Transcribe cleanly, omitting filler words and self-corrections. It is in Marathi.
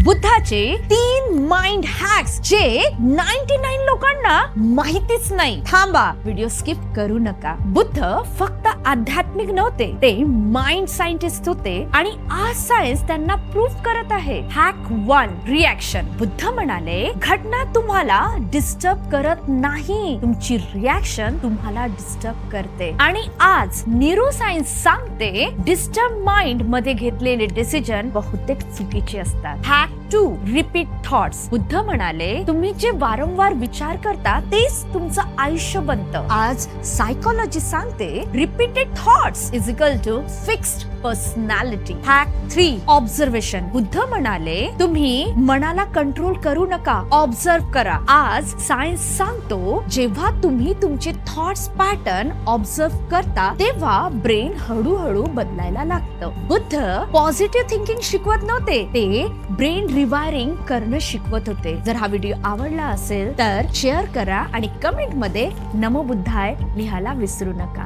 बुद्धाचे 3 माइंड हॅक्स जे 99 लोकांना माहितीच नाही. थांबा, व्हिडिओ स्किप करू नका. बुद्ध फक्त आध्यात्मिक नव्हते, ते माइंड सायंटिस्ट होते आणि आज सायन्स त्यांना प्रूव्ह करत आहे. Hack 1, reaction. बुद्ध म्हणाले, घटना तुम्हाला डिस्टर्ब करत नाही, तुमची रिॲक्शन तुम्हाला डिस्टर्ब करते. आणि आज न्यूरोसायन्स सांगते डिस्टर्ब माइंड मध्ये घेतलेले डिसिजन बहुतेक चुकीचे असतात. Hack 2, repeat thoughts. बुद्ध म्हणाले, तुम्ही जे वारंवार विचार करता तेच तुमचं आयुष्य बनतं. आज सायकोलॉजी सांगते repeated thoughts is equal to fixed personality. Hack 3, observation. Buddha म्हणाले, तुम्ही मनाला कंट्रोल करू नका, ऑब्झर्व करा. आज सायन्स सांगतो जेव्हा तुम्ही तुमचे थॉट्स पॅटर्न ऑब्झर्व करता तेव्हा ब्रेन हळूहळू बदलायला लागतं. बुद्ध पॉझिटिव्ह थिंकिंग शिकवत नव्हते, ते ब्रेन रिवायरिंग करणं शिकवत होते. जर हा व्हिडिओ आवडला असेल तर शेअर करा आणि कमेंट मध्ये नमो बुद्धाय लिहायला विसरू नका.